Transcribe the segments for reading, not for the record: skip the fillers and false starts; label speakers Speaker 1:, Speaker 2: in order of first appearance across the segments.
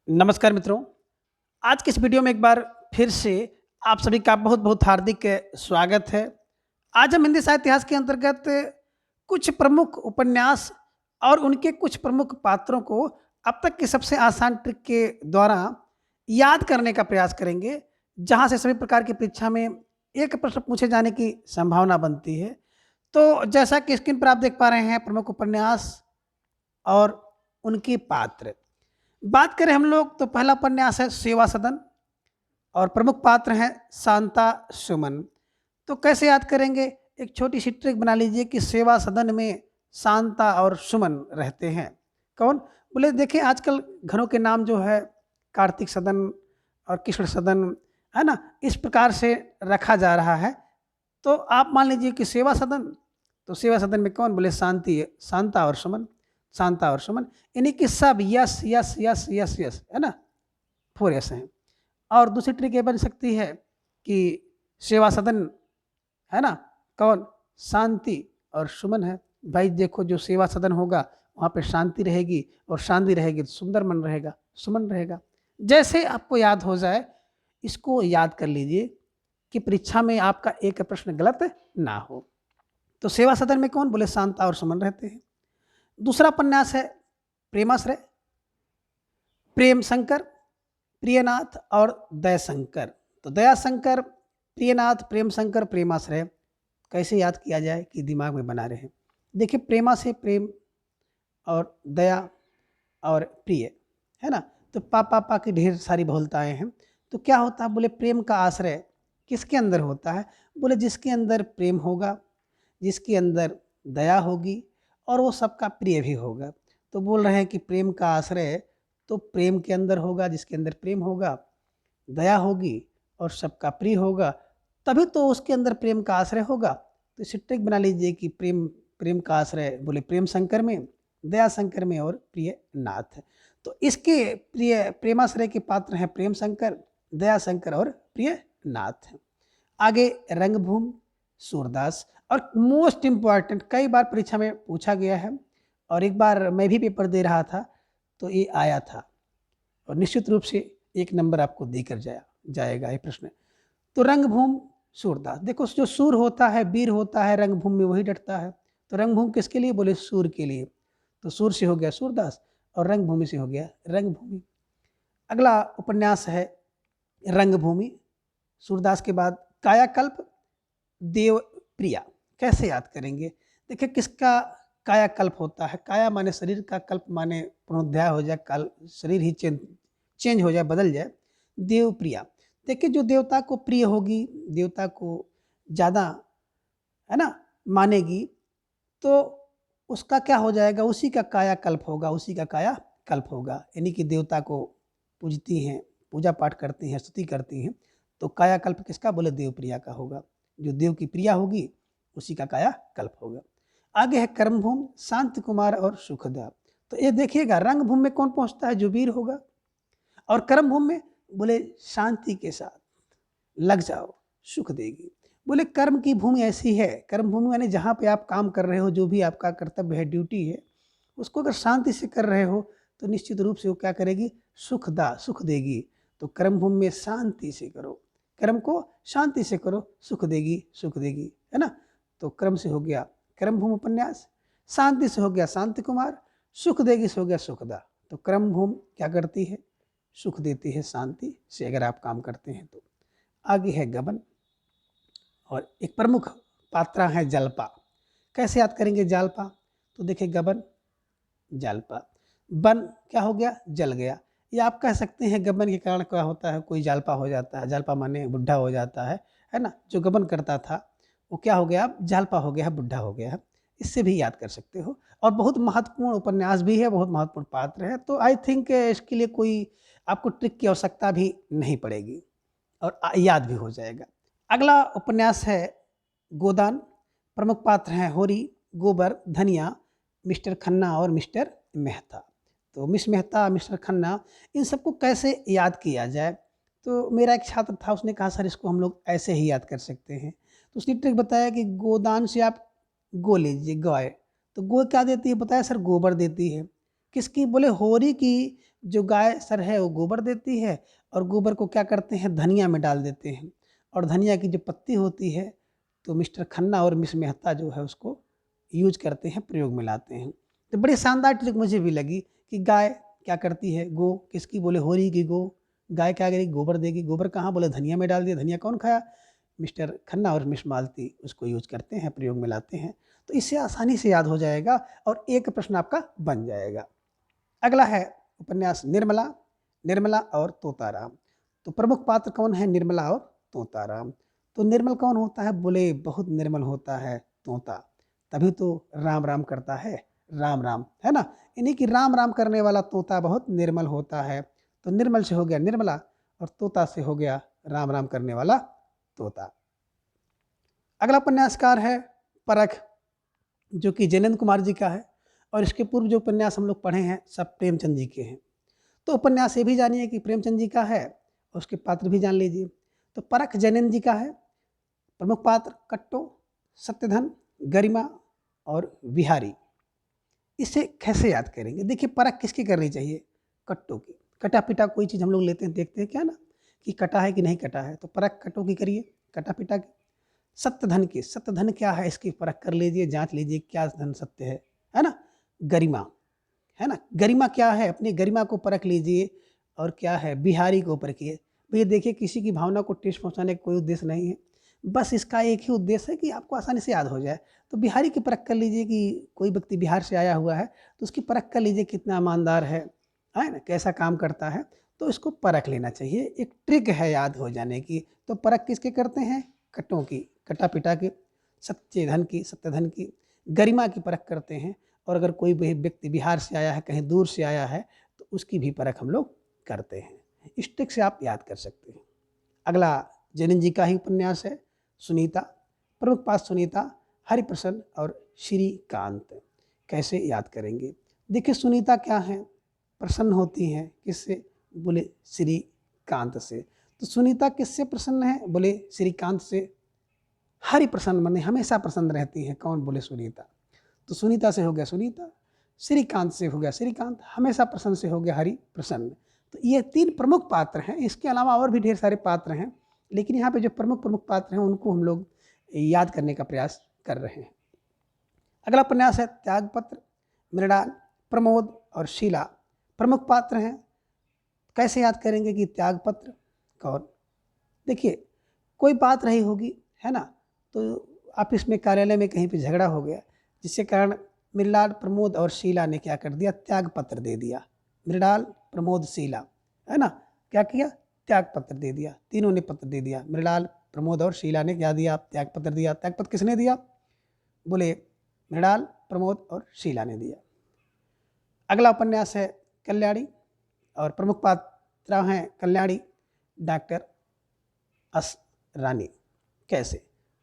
Speaker 1: नमस्कार मित्रों, आज की इस वीडियो में एक बार फिर से आप सभी का बहुत-बहुत हार्दिक स्वागत है। आज हम हिंदी साहित्य इतिहास के अंतर्गत कुछ प्रमुख उपन्यास और उनके कुछ प्रमुख पात्रों को अब तक की सबसे आसान ट्रिक के द्वारा याद करने का प्रयास करेंगे, जहाँ से सभी प्रकार की परीक्षा में एक प्रश्न पूछे जाने की संभावना बनती है। तो जैसा कि स्क्रीन पर आप देख पा रहे हैं प्रमुख उपन्यास और उनके पात्र। बात करें हम लोग तो पहला उपन्यास है सेवा सदन और प्रमुख पात्र हैं शांता सुमन। तो कैसे याद करेंगे? एक छोटी सी ट्रिक बना लीजिए कि सेवा सदन में शांता और सुमन रहते हैं। कौन? बोले देखिए आजकल घरों के नाम जो है कार्तिक सदन और कृष्ण सदन, है ना? इस प्रकार से रखा जा रहा है। तो आप मान लीजिए कि सेवा सदन, तो सेवा सदन में कौन? बोले शांति शांता और सुमन, शांता और सुमन, यानी कि सब yes yes yes yes yes, है ना? 4 यस हैं। और दूसरी ट्रिक ये बन सकती है कि सेवा सदन, है ना? कौन? शांति और सुमन है। भाई देखो जो सेवा सदन होगा वहाँ पे शांति रहेगी और शांति रहेगी तो सुंदर मन रहेगा, सुमन रहेगा। जैसे आपको याद हो जाए, इसको याद कर लीजिए कि परीक्षा में आपका एक प्रश्न गलत ना हो। तो सेवा सदन में कौन? बोले शांता और सुमन रहते हैं। दूसरा उपन्यास है प्रेमाश्रय, प्रेम शंकर, प्रियनाथ और दयाशंकर। तो दयाशंकर, प्रियनाथ, प्रेम शंकर, प्रेमाश्रय कैसे याद किया जाए कि दिमाग में बना रहे? देखिए प्रेमा से प्रेम और दया और प्रिय, है ना? तो पा की ढेर सारी बहुलताएँ हैं। तो क्या होता है? बोले प्रेम का आश्रय किसके अंदर होता है? बोले जिसके अंदर प्रेम होगा, जिसके अंदर दया होगी और वो सबका प्रिय भी होगा। तो बोल रहे हैं कि प्रेम का आश्रय तो प्रेम के अंदर होगा, जिसके अंदर प्रेम होगा, दया होगी और सबका प्रिय होगा, तभी तो उसके अंदर प्रेम का आश्रय होगा। तो इसे ट्रिक बना लीजिए कि प्रेम प्रेम का आश्रय बोले प्रेम शंकर में, दया शंकर में और प्रिय नाथ। तो इसके प्रिय प्रेमाश्रय के पात्र हैं प्रेम शंकर, दया शंकर और प्रिय नाथ। आगे रंगभूमि, सूरदास और मोस्ट इम्पॉर्टेंट कई बार परीक्षा में पूछा गया है और एक बार मैं भी पेपर दे रहा था तो ये आया था और निश्चित रूप से 1 नंबर आपको देकर जाएगा ये प्रश्न। तो रंगभूमि, सूरदास। देखो जो सूर होता है, वीर होता है, रंगभूमि में वही डटता है। तो रंगभूमि किसके लिए? बोले सूर के लिए। तो सूर से हो गया सूरदास और रंगभूमि से हो गया रंगभूमि। अगला उपन्यास है रंगभूमि। सूरदास के बाद कायाकल्प, देवप्रिया। कैसे याद करेंगे? देखिए किसका कायाकल्प होता है? काया माने शरीर का, कल्प माने पुनरुद्धार हो जाए, काल शरीर ही चेंज हो जाए, बदल जाए। देवप्रिया, देखिए जो देवता को प्रिय होगी, देवता को ज़्यादा, है ना, मानेगी, तो उसका क्या हो जाएगा? उसी का कायाकल्प होगा, उसी का कायाकल्प होगा। यानी कि देवता को पूजती हैं, पूजा पाठ करती हैं, स्तुति करती हैं, तो कायाकल्प किसका? बोले देवप्रिया का होगा। जो देव की प्रिया होगी उसी का कायाकल्प होगा। आगे है कर्मभूमि, शांति कुमार और सुखदेव। तो ये देखिएगा रंगभूमि में कौन पहुंचता है? जो वीर होगा। और कर्मभूमि में बोले शांति के साथ लग जाओ, सुख देगी। बोले कर्म की भूमि ऐसी है, कर्म भूमि यानी जहाँ पे आप काम कर रहे हो, जो भी आपका कर्तव्य है, ड्यूटी है, उसको अगर शांति से कर रहे हो तो निश्चित रूप से वो क्या करेगी? सुख देगी। तो कर्म भूमि में शांति से करो, कर्म को शांति से करो, सुख देगी, है ना? तो कर्म से हो गया कर्म भूमि उपन्यास, शांति से हो गया शांति कुमार, सुख देगी से हो गया सुखदा। तो कर्म भूमि क्या करती है? सुख देती है शांति से, अगर आप काम करते हैं तो। आगे है गबन और एक प्रमुख पात्रा है जलपा। कैसे याद करेंगे जालपा? तो देखिए गबन, जालपा, बन क्या हो गया? जल गया। या आप कह सकते हैं गबन के कारण क्या होता है? कोई जालपा हो जाता है, जालपा माने बुढ़ा हो जाता है ना? जो गबन करता था वो क्या हो गया? अब जालपा हो गया है, बुढ़ा हो गया है। इससे भी याद कर सकते हो। और बहुत महत्वपूर्ण उपन्यास भी है, बहुत महत्वपूर्ण पात्र है। तो आई थिंक इसके लिए कोई आपको ट्रिक की आवश्यकता भी नहीं पड़ेगी और याद भी हो जाएगा। अगला उपन्यास है गोदान। प्रमुख पात्र हैं होरी, गोबर, धनिया, मिस्टर खन्ना और मिस्टर मेहता। तो मिस मेहता, मिस्टर खन्ना, इन सबको कैसे याद किया जाए? तो मेरा एक छात्र था, उसने कहा सर इसको हम लोग ऐसे ही याद कर सकते हैं। तो उसने ट्रिक बताया कि गोदान से आप गो लीजिए, गाय। तो गो क्या देती है? बताया सर गोबर देती है। किसकी? बोले होरी की जो गाय सर है वो गोबर देती है, और गोबर को क्या करते हैं, धनिया में डाल देते हैं, और धनिया की जो पत्ती होती है तो मिस्टर खन्ना और मिस मेहता जो है उसको यूज करते हैं, प्रयोग में लाते हैं। तो बड़ी शानदार ट्रिक मुझे भी लगी कि गाय क्या करती है, गो किसकी, बोले होरी की गो, गाय क्या करेगी, गोबर देगी, गोबर कहाँ, बोले धनिया में डाल दिया, धनिया कौन खाया, मिस्टर खन्ना और मिस मालती उसको यूज करते हैं, प्रयोग में लाते हैं। तो इससे आसानी से याद हो जाएगा और एक प्रश्न आपका बन जाएगा। अगला है उपन्यास निर्मला, निर्मला और तोताराम। तो प्रमुख पात्र कौन है, निर्मला और तोताराम। तो निर्मल कौन होता है, बोले बहुत निर्मल होता है तोता, तभी तो राम राम करता है, राम राम, है ना, इन्हीं की राम राम करने वाला तोता बहुत निर्मल होता है। तो निर्मल से हो गया निर्मला, और तोता से हो गया राम राम करने वाला तोता। अगला उपन्यासकार है परख, जो कि जैनंद कुमार जी का है, और इसके पूर्व जो उपन्यास हम लोग पढ़े हैं सब प्रेमचंद जी के हैं। तो उपन्यास ये भी जानिए कि प्रेमचंद जी का है, और उसके पात्र भी जान लीजिए। तो परख जैनंद जी का है, प्रमुख पात्र कट्टो, सत्यधन, गरिमा और बिहारी। इसे कैसे याद करेंगे, देखिए परख किसकी करनी चाहिए, कट्टो की। कटा पिटा कोई चीज़ हम लोग लेते हैं, देखते हैं क्या ना कि कटा है कि नहीं कटा है, तो परख कट्टो की करिए, कटा पिटा की। सत्यधन की, सत्यधन क्या है इसकी परख कर लीजिए, जांच लीजिए क्या धन सत्य है ना। गरिमा है ना, गरिमा क्या है, अपनी गरिमा को परख लीजिए। और क्या है, बिहारी को परखिए। भैया देखिए किसी की भावना को ठेस पहुंचाने का कोई उद्देश्य नहीं है, बस इसका एक ही उद्देश्य है कि आपको आसानी से याद हो जाए। तो बिहारी की परख कर लीजिए कि कोई व्यक्ति बिहार से आया हुआ है तो उसकी परख कर लीजिए, कितना ईमानदार है ना, कैसा काम करता है, तो इसको परख लेना चाहिए। एक ट्रिक है याद हो जाने की। तो परख किसके करते हैं, कट्टों की, कटा पिटा की। सत्यधन की, सत्यधन की। गरिमा की परख करते हैं, और अगर कोई व्यक्ति बिहार से आया है, कहीं दूर से आया है, तो उसकी भी परख हम लोग करते हैं। इस ट्रिक से आप याद कर सकते हैं। अगला जैनन जी का ही उपन्यास है सुनीता, प्रमुख पात्र सुनीता, हरिप्रसन्न और श्रीकांत। कैसे याद करेंगे, देखिए सुनीता क्या है, प्रसन्न होती हैं किससे, बोले श्रीकांत से। तो सुनीता किससे प्रसन्न है, बोले श्रीकांत से। हरिप्रसन्न माने हमेशा प्रसन्न रहती हैं, कौन, बोले सुनीता। तो सुनीता से हो गया सुनीता, श्रीकांत से हो गया श्रीकांत, हमेशा प्रसन्न से हो गया हरि प्रसन्न। तो ये 3 प्रमुख पात्र हैं, इसके अलावा और भी ढेर सारे पात्र हैं, लेकिन यहाँ पे जो प्रमुख प्रमुख पात्र हैं उनको हम लोग याद करने का प्रयास कर रहे हैं। अगला उपन्यास है त्यागपत्र, मृणाल, प्रमोद और शीला प्रमुख पात्र हैं। कैसे याद करेंगे कि त्यागपत्र कौन, देखिए कोई बात रही होगी, है ना, तो ऑफिस में, कार्यालय में कहीं पे झगड़ा हो गया, जिसके कारण मृणाल, प्रमोद और शीला ने क्या कर दिया, त्याग पत्र दे दिया। मृणाल, प्रमोद, शीला, है ना, क्या किया, त्याग पत्र दे दिया। तीनों ने पत्र दे दिया, मृणाल, प्रमोद और शीला ने क्या दिया, त्याग पत्र दिया। त्याग पत्र किसने दिया, बोले मृणाल, प्रमोद और शीला ने दिया। अगला उपन्यास है कल्याणी, और प्रमुख पात्र हैं कल्याणी, डॉक्टर असरानी। कैसे,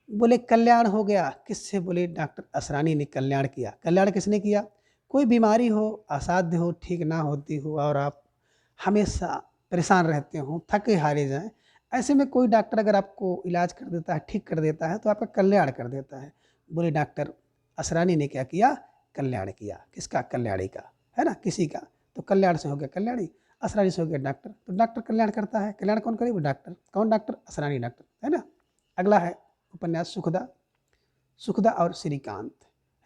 Speaker 1: बोले कल्याण हो गया किससे, बोले डॉक्टर असरानी ने कल्याण किया। कल्याण किसने किया, कोई बीमारी हो, असाध्य हो, ठीक ना होती हो, और आप हमेशा परेशान रहते हो, थके हारे जाएं, ऐसे में कोई डॉक्टर अगर आपको इलाज कर देता है, ठीक कर देता है, तो आपका कल्याण कर देता है। बोले डॉक्टर असरानी ने क्या किया, कल्याण किया। किसका, कल्याणी का, है ना, किसी का। तो कल्याण से हो गया कल्याणी, असरानी से हो गया डॉक्टर। तो डॉक्टर कल्याण करता है, कल्याण कौन करे, वो डॉक्टर। कौन डॉक्टर, असरानी डॉक्टर, है ना। अगला है उपन्यास सुखदा, सुखदा और श्रीकांत,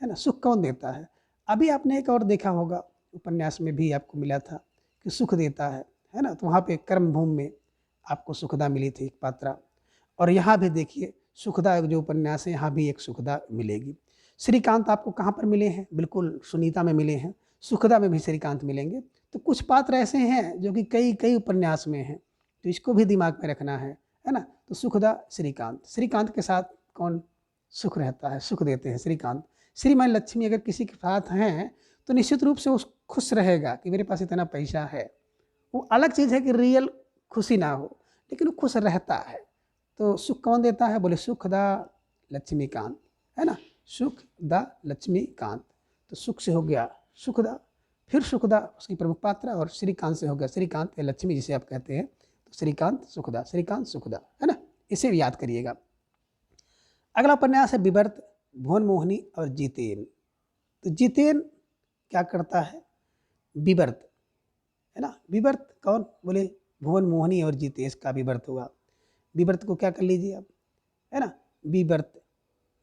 Speaker 1: है ना। सुख कौन देता है, अभी आपने एक और देखा होगा उपन्यास में भी आपको मिला था कि सुख देता है ना। तो वहाँ पे कर्म भूमि में आपको सुखदा मिली थी एक पात्रा, और यहाँ भी देखिए सुखदा जो उपन्यास है, यहाँ भी एक सुखदा मिलेगी। श्रीकांत आपको कहाँ पर मिले हैं, बिल्कुल सुनीता में मिले हैं, सुखदा में भी श्रीकांत मिलेंगे। तो कुछ पात्र ऐसे हैं जो कि कई कई उपन्यास में हैं, तो इसको भी दिमाग में रखना है ना। तो सुखदा, श्रीकांत, श्रीकांत के साथ कौन सुख रहता है, सुख देते हैं श्रीकांत। श्रीमान लक्ष्मी अगर किसी के साथ हैं तो निश्चित रूप से वो खुश रहेगा कि मेरे पास इतना पैसा है। वो अलग चीज़ है कि रियल खुशी ना हो, लेकिन वो खुश रहता है। तो सुख कौन देता है, बोले सुखदा लक्ष्मीकांत, है ना, सुखदा लक्ष्मीकांत। तो सुख से हो गया सुखदा, फिर सुखदा उसकी प्रमुख पात्र, और श्रीकांत से हो गया श्रीकांत या लक्ष्मी जिसे आप कहते हैं। तो श्रीकांत सुखदा, श्रीकांत सुखदा, है ना, इसे भी याद करिएगा। अगला उपन्यास है विवर्त, भुवन मोहिनी और जितेन। तो जितेन क्या करता है, विवर्त, है ना। विवर्त कौन, बोले भुवन मोहिनी और जितेश का विवर्त हुआ। विवर्त को क्या कर लीजिए आप, है ना, विवर्त,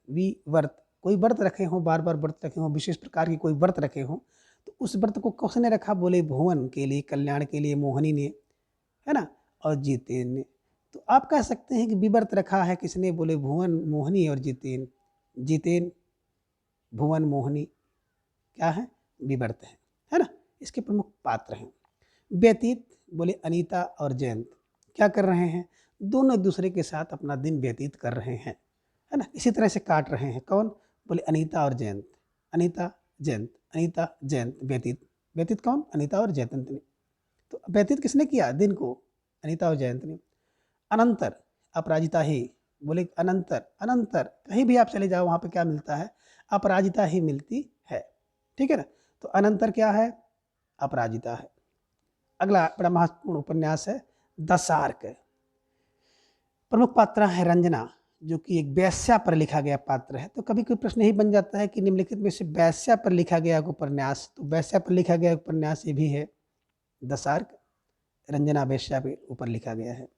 Speaker 1: विवर्त, कोई व्रत रखे हों, बार बार व्रत रखे हों, विशेष प्रकार की कोई व्रत रखे हों, तो उस व्रत को किसने रखा, बोले भुवन के लिए, कल्याण के लिए मोहिनी ने, है ना, और जितेन ने। तो आप कह सकते हैं कि विवर्त रखा है किसने, बोले भुवन मोहिनी और जितेन। जितेन भुवन मोहिनी क्या है, विवर्त है ना। इसके प्रमुख पात्र हैं। व्यतीत बोले अनीता और जयंत, क्या कर रहे हैं, दोनों एक दूसरे के साथ अपना दिन व्यतीत कर रहे हैं, है ना, इसी तरह से काट रहे हैं। कौन, बोले अनीता और जयंत, अनीता जयंत, अनीता जयंत व्यतीत। व्यतीत कौन, अनीता और जयंत ने। तो व्यतीत किसने किया दिन को, अनीता और जयंत ने। अनंतर अपराजिता ही, बोले अनंतर, अनंतर कहीं भी आप चले जाओ वहाँ पे क्या मिलता है, अपराजिता ही मिलती है, ठीक है ना। तो अनंतर क्या है, अपराजिता है। अगला बड़ा महत्वपूर्ण उपन्यास है दशार्क। प्रमुख पात्र है रंजना, जो कि एक वेश्या पर लिखा गया पात्र है। तो कभी कोई प्रश्न ही बन जाता है कि निम्नलिखित में से वेश्या पर लिखा गया उपन्यास, तो वेश्या पर लिखा गया उपन्यास ये भी है दशार्क, रंजना वेश्या के ऊपर लिखा गया है।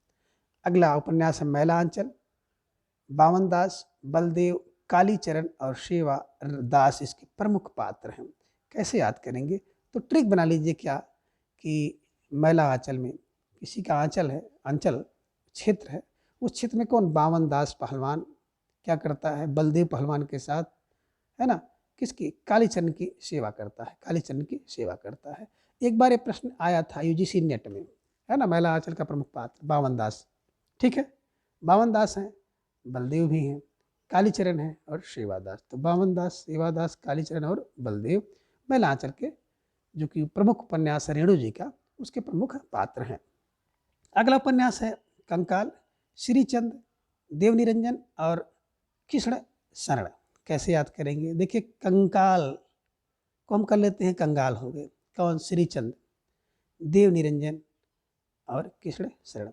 Speaker 1: अगला उपन्यास है मैलांचल। बावन दास, बलदेव, कालीचरण और शेवा दास इसके प्रमुख पात्र हैं। कैसे याद करेंगे, तो ट्रिक बना लीजिए क्या कि मैला आंचल में किसी का आंचल है, अंचल क्षेत्र है, उस क्षेत्र में कौन, बावन दास पहलवान क्या करता है, बलदेव पहलवान के साथ, है ना, किसकी, कालीचरण की सेवा करता है, कालीचरण की सेवा करता है। एक बार ये प्रश्न आया था यूजीसी नेट में, है ना, मैला आंचल का प्रमुख पात्र बावन दास, ठीक है, बावन दास हैं, बलदेव भी हैं, कालीचरण है और सेवादास। तो बावन दास, सेवादास, कालीचरण और बलदेव मैलांचल के जो कि प्रमुख उपन्यास है रेणु जी का, उसके प्रमुख पात्र हैं। अगला उपन्यास है कंकाल। श्रीचंद, देवनिरंजन और कृष्ण शरण। कैसे याद करेंगे, देखिए कंकाल को हम कर लेते हैं कंगाल हो गए, कौन, श्रीचंद, देवनिरंजन और कृष्ण शरण।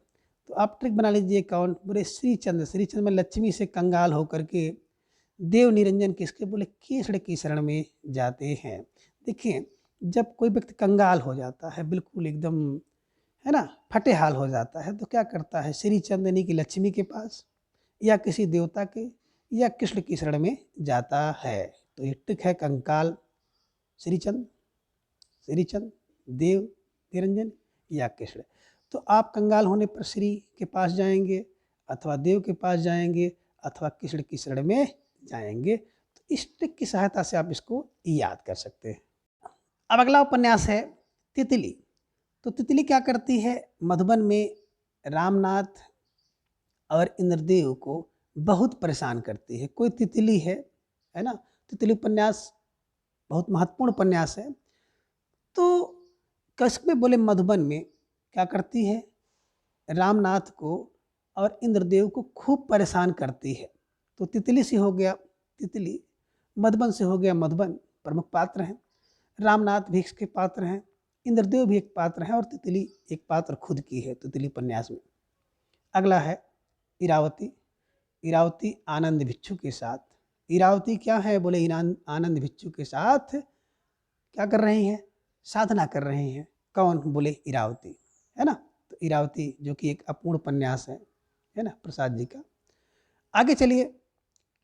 Speaker 1: तो आप ट्रिक बना लीजिए कौन, बोले श्रीचंद, श्रीचंद में लक्ष्मी से कंगाल होकर के देव निरंजन किसके, बोले कृष्ण की शरण में जाते हैं। देखिए जब कोई व्यक्ति कंगाल हो जाता है, बिल्कुल एकदम, है ना, फटे हाल हो जाता है, तो क्या करता है, श्रीचंद यानी कि लक्ष्मी के पास या किसी देवता के या कृष्ण की शरण में जाता है। तो ये ट्रिक है कंकाल, श्रीचंद, श्रीचंद, देव निरंजन या कृष्ण। तो आप कंगाल होने पर श्री के पास जाएंगे अथवा देव के पास जाएंगे अथवा कृष्ण की शरण में जाएंगे। तो इस ट्रिक की सहायता से आप इसको याद कर सकते हैं। अब अगला उपन्यास है तितली। तो तितली क्या करती है, मधुबन में रामनाथ और इंद्रदेव को बहुत परेशान करती है। कोई तितली है ना, तितली उपन्यास बहुत महत्वपूर्ण उपन्यास है। तो कस्बे बोले मधुबन में क्या करती है, रामनाथ को और इंद्रदेव को खूब परेशान करती है। तो तितली से हो गया तितली, मधुबन से हो गया मधुबन, प्रमुख पात्र हैं। रामनाथ भी इसके पात्र हैं, इंद्रदेव भी एक पात्र हैं और तितली एक पात्र खुद की है तितली उपन्यास में। अगला है इरावती। इरावती आनंद भिक्षु के साथ, इरावती क्या है, बोले आनंद भिक्षु के साथ क्या कर रही हैं, साधना कर रहे हैं। कौन, बोले इरावती, है ना। तो इरावती जो कि एक अपूर्ण उपन्यास है ना, प्रसाद जी का। आगे चलिए,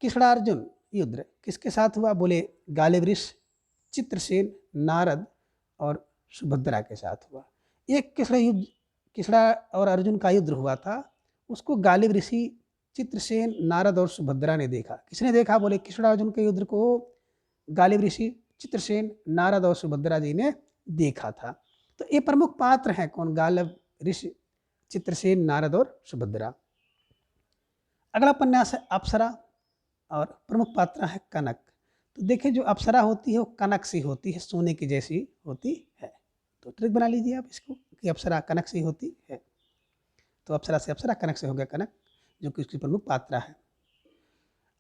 Speaker 1: कृष्णार्जुन युद्ध किसके साथ हुआ, बोले गालिवृष, चित्रसेन, नारद और सुभद्रा के साथ हुआ। एक कृष्णा और अर्जुन का युद्ध हुआ था, उसको गालिब ऋषि, चित्रसेन, नारद और सुभद्रा ने देखा। किसने देखा, बोले कृष्णार्जुन के युद्ध को गालिब ऋषि, चित्रसेन, नारद और सुभद्रा जी ने देखा था। तो ये प्रमुख पात्र हैं कौन, गालिब ऋषि, चित्रसेन, नारद और सुभद्रा। अगला उपन्यास है अप्सरा और प्रमुख पात्र है कनक। तो देखिए जो अप्सरा होती है वो कनक सी होती है, सोने की जैसी होती है। तो ट्रिक बना लीजिए आप इसको कि अप्सरा कनक सी होती है। तो अप्सरा से अप्सरा, कनक से हो गया कनक, जो कि उसकी प्रमुख पात्रा है।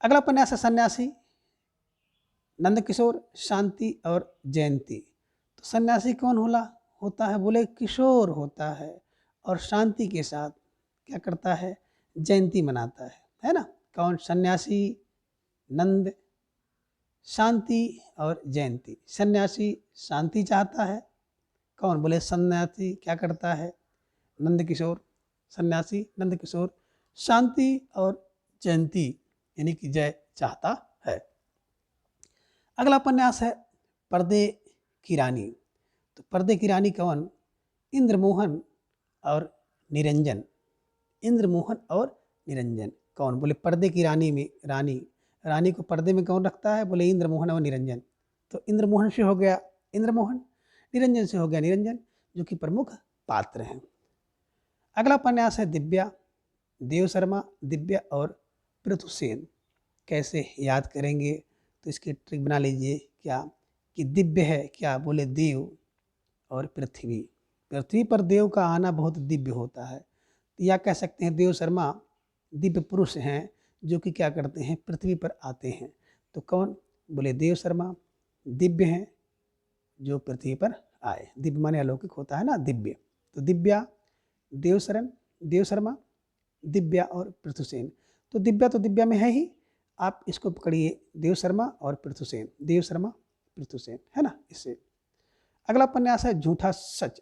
Speaker 1: अगला उपन्यास है सन्यासी। नंदकिशोर, शांति और जयंती। तो सन्यासी कौन होता है, बोले किशोर होता है और शांति के साथ क्या करता है, जयंती मनाता है ना। कौन, सन्यासी, नंद, शांति और जयंती। सन्यासी शांति चाहता है कौन? बोले सन्यासी क्या करता है? नंद किशोर, सन्यासी नंद किशोर शांति और जयंती यानी कि जय चाहता है। अगला उपन्यास है पर्दे की रानी। तो पर्दे की रानी कौन? इंद्रमोहन और निरंजन। इंद्रमोहन और निरंजन कौन? बोले पर्दे की रानी में रानी को पर्दे में कौन रखता है? बोले इंद्रमोहन और निरंजन। तो इंद्रमोहन से हो गया इंद्रमोहन, निरंजन से हो गया निरंजन, जो कि प्रमुख पात्र हैं। अगला उपन्यास है दिव्या। देव शर्मा, दिव्या और पृथुसेन। कैसे याद करेंगे? तो इसकी ट्रिक बना लीजिए क्या कि दिव्य है क्या? बोले देव और पृथ्वी। पृथ्वी पर देव का आना बहुत दिव्य होता है। तो या कह सकते हैं देव शर्मा दिव्य पुरुष हैं जो कि क्या करते हैं? पृथ्वी पर आते हैं। तो कौन? बोले देव शर्मा दिव्य हैं जो पृथ्वी पर आए। दिव्य माने अलौकिक होता है ना, दिव्य। तो दिव्या, देव शर्मा, दिव्या और पृथुसेन। तो दिव्या में है ही, आप इसको पकड़िए देव शर्मा और पृथुसेन, देव शर्मा पृथुसेन, है ना। इससे अगला उपन्यास है झूठा सच।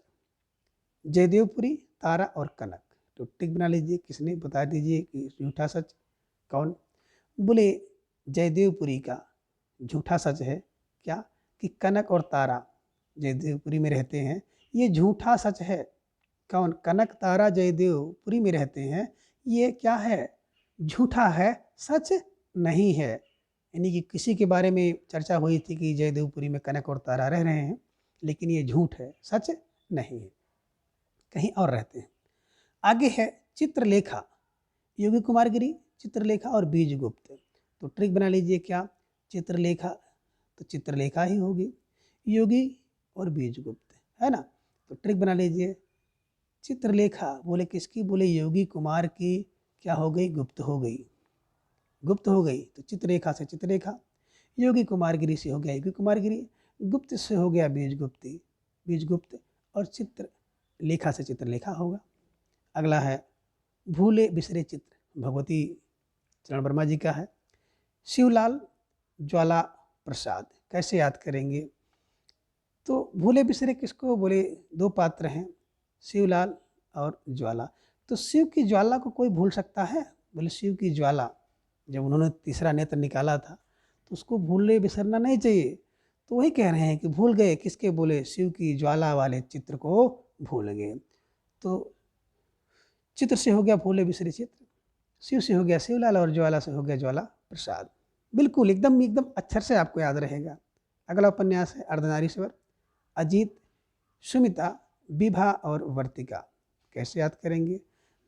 Speaker 1: जयदेवपुरी, तारा और कनक। तो टिक बना लीजिए, किसने बता दीजिए कि झूठा सच कौन? बोले जयदेवपुरी का झूठा सच है क्या कि कनक और तारा जयदेवपुरी में रहते हैं, ये झूठा सच है। कौन? कनक तारा जयदेवपुरी में रहते हैं, ये क्या है? झूठा है, सच नहीं है। यानी कि किसी के बारे में चर्चा हुई थी कि जयदेवपुरी में कनक और तारा रह रहे हैं, लेकिन ये झूठ है, सच नहीं है, कहीं और रहते हैं। आगे है चित्रलेखा। योगी कुमार गिरी, चित्रलेखा और बीजगुप्त। तो ट्रिक बना लीजिए क्या? चित्रलेखा, तो चित्रलेखा ही होगी, योगी और बीजगुप्त, है ना। तो ट्रिक बना लीजिए चित्रलेखा बोले किसकी? बोले योगी कुमार की क्या हो गई? गुप्त हो गई, गुप्त हो गई। तो चित्रलेखा से चित्रलेखा, योगी कुमार गिरी से हो गया योगी कुमार गिरी, गुप्त से हो गया बीजगुप्ती, बीजगुप्त, और चित्रलेखा से चित्रलेखा होगा। अगला है भूले बिसरे चित्र। भगवती चरण वर्मा जी का है। शिवलाल, ज्वाला प्रसाद। कैसे याद करेंगे? तो भूले बिसरे किसको? बोले दो पात्र हैं, शिवलाल और ज्वाला। तो शिव की ज्वाला को कोई भूल सकता है? बोले शिव की ज्वाला, जब उन्होंने तीसरा नेत्र निकाला था तो उसको भूलने बिसरना नहीं चाहिए। तो वही कह रहे हैं कि भूल गए किसके? बोले शिव की ज्वाला वाले चित्र को भूल गए। तो चित्र से हो गया भूले बिसरे चित्र, शिव से हो गया शिवलाल और ज्वाला से हो गया ज्वाला प्रसाद। बिल्कुल एकदम एकदम अक्षर से आपको याद रहेगा। अगला उपन्यास है अर्धनारीश्वर। अजीत, सुमिता, विभा और वर्तिका। कैसे याद करेंगे?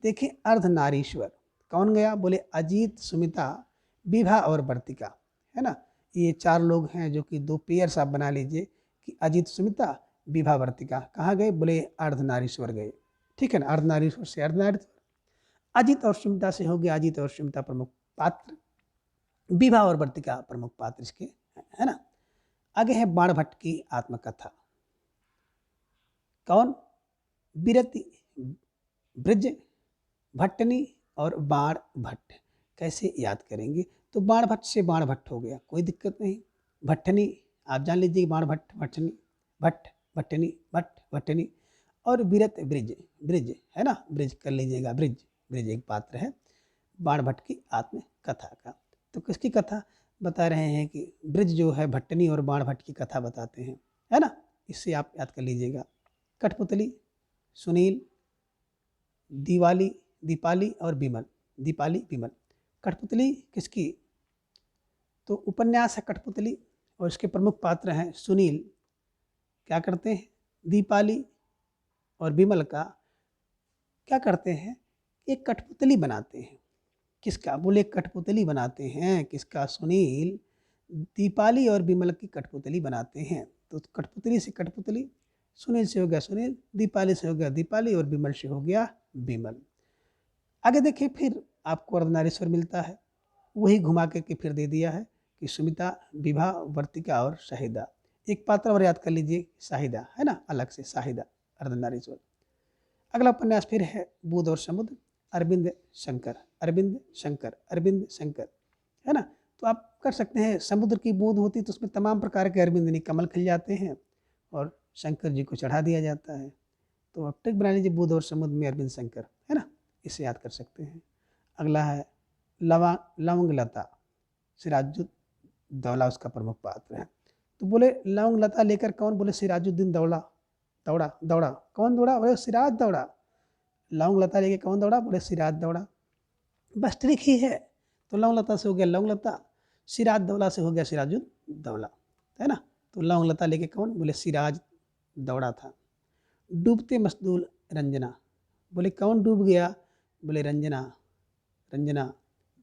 Speaker 1: देखिए अर्धनारीश्वर कौन गया? बोले अजीत, सुमिता, विभा और वर्तिका, है ना। ये चार लोग हैं जो कि दो पेयर्स आप बना लीजिए कि अजीत, सुमिता, विभा, वर्तिका। कहाँ गए? बोले अर्धनारीश्वर गए, ठीक है ना। अर्धनारीश्वर से अर्धनारीश्वर। अजीत और सुमिता से हो गया अजीत और सुमिता प्रमुख पात्र, विभा और वर्तिका प्रमुख पात्र इसके, है ना। आगे है बाणभट्ट की आत्मकथा। कौन? बिरति, ब्रज, भट्टनी और बाण भट्ट। कैसे याद करेंगे? तो बाण भट्ट से बाण भट्ट हो गया, कोई दिक्कत नहीं। भट्टनी आप जान लीजिए, बाण भट्ट, भट्टनी, भट्ट, भट्टनी, भट्ट, भट्टनी। और बिरत, ब्रिज, ब्रिज, है ना, ब्रिज कर लीजिएगा, ब्रिज, ब्रिज एक पात्र है बाण भट्ट की आत्मकथा का। तो किसकी कथा बता रहे हैं? कि ब्रिज जो है भट्टनी और बाण भट्ट की कथा बताते हैं, है ना। इससे आप याद कर लीजिएगा। कठपुतली, सुनील, दीपाली और विमल, दीपाली, विमल। कठपुतली किसकी? तो उपन्यास है कठपुतली और इसके प्रमुख पात्र हैं सुनील, क्या करते हैं? दीपाली और विमल का क्या करते हैं? एक कठपुतली बनाते हैं। किसका? बोले कठपुतली बनाते हैं, किसका? सुनील, दीपाली और विमल की कठपुतली बनाते हैं। तो कठपुतली से कठपुतली, सुनील से हो गया सुनील, दीपाली से हो गया दीपाली और विमल से हो गया विमल। आगे देखिए फिर आपको अर्धनारीश्वर मिलता है, वही घुमा के फिर दे दिया है कि सुमिता, विभा, वर्तिका और शाहिदा। एक पात्र और याद कर लीजिए, शाहिदा, है ना, अलग से शाहिदा, अर्धनारीश्वर। अगला उपन्यास फिर है बुध और समुद्र। अरविंद शंकर, अरविंद शंकर, अरविंद शंकर, है ना। तो आप कर सकते हैं, समुद्र की बूंद होती तो उसमें तमाम प्रकार के अरविंद यानी कमल खिल जाते हैं, और शंकर जी को चढ़ा दिया जाता है। तो अब ट्रिक बना लीजिए बुध और समुद्र में अरविंद शंकर, है ना, इसे याद कर सकते हैं। अगला है लवंग लता, सिराजुद्दौला उसका प्रमुख पात्र है। तो बोले लवंग लता लेकर कौन, बोले सिराजुद्दीन दौड़ा दौड़ा दौड़ा। कौन दौड़ा, बोले सिराज दौड़ा। लवंग लता लेके कौन दौड़ा, बोले सिराज दौड़ा। बस ट्रिक ही है। तो लवंग लता से हो गया लवंग लता, सिराज दौला से हो गया सिराजुद्दौला, है ना। तो लवंग लता लेके कौन, बोले सिराज दौड़ा था। डूबते मस्तूल रंजना, बोले कौन डूब गया, बोले रंजना, रंजना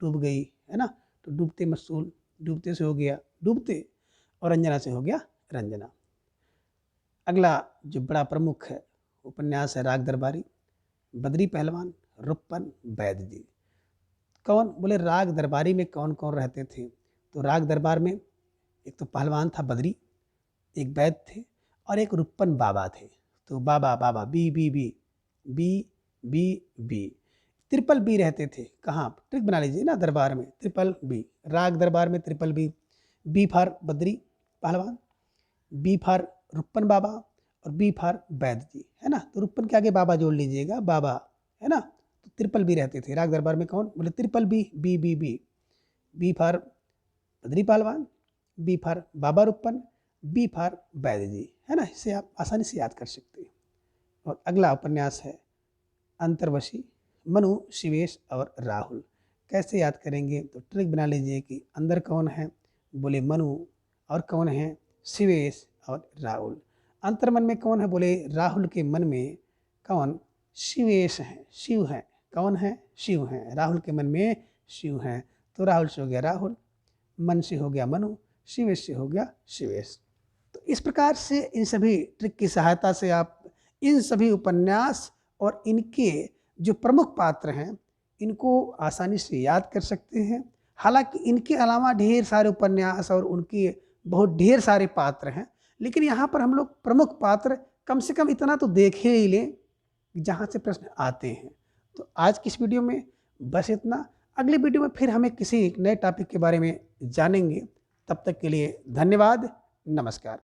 Speaker 1: डूब गई, है ना। तो डूबते मस्तूल, डूबते से हो गया डूबते और रंजना से हो गया रंजना। अगला जो बड़ा प्रमुख है उपन्यास है राग दरबारी, बद्री पहलवान, रुपन, वैद्य जी। कौन, बोले राग दरबारी में कौन कौन रहते थे। तो राग दरबार में एक तो पहलवान था बद्री, एक वैद्य थे और एक रुपन बाबा थे। तो Baba Baba B B B B B B, triple B रहते थे। कहाँ, ट्रिक बना लीजिए ना, दरबार में ट्रिपल बी, राग दरबार में triple B. B for Badri Pahalwan, B for Rupan बाबा और बी फॉर वैद्य जी, है ना। तो रुपन के आगे बाबा जोड़ लीजिएगा, बाबा, है ना। तो ट्रिपल बी रहते थे राग दरबार में। कौन, बोले triple B B B B, B for Badri Pahalwan, B for Baba Rupan, B for Vaidya ji, है ना। इसे आप आसानी से याद कर सकते हैं। और अगला उपन्यास है अंतर्वशी, मनु, शिवेश और राहुल। कैसे याद करेंगे, तो ट्रिक बना लीजिए कि अंदर कौन है, बोले मनु, और कौन है, शिवेश और राहुल। अंतर्मन में कौन है, बोले राहुल के मन में कौन, शिवेश है, शिव है। कौन है, शिव है। राहुल के मन में शिव है। तो राहुल से हो गया राहुल, मन से हो गया मनु, शिवेश से हो गया शिवेश। तो इस प्रकार से इन सभी ट्रिक की सहायता से आप इन सभी उपन्यास और इनके जो प्रमुख पात्र हैं इनको आसानी से याद कर सकते हैं। हालांकि इनके अलावा ढेर सारे उपन्यास और उनके बहुत ढेर सारे पात्र हैं, लेकिन यहाँ पर हम लोग प्रमुख पात्र कम से कम इतना तो देख ही लें जहाँ से प्रश्न आते हैं। तो आज की इस वीडियो में बस इतना। अगली वीडियो में फिर हमें किसी नए टॉपिक के बारे में जानेंगे। तब तक के लिए धन्यवाद, नमस्कार।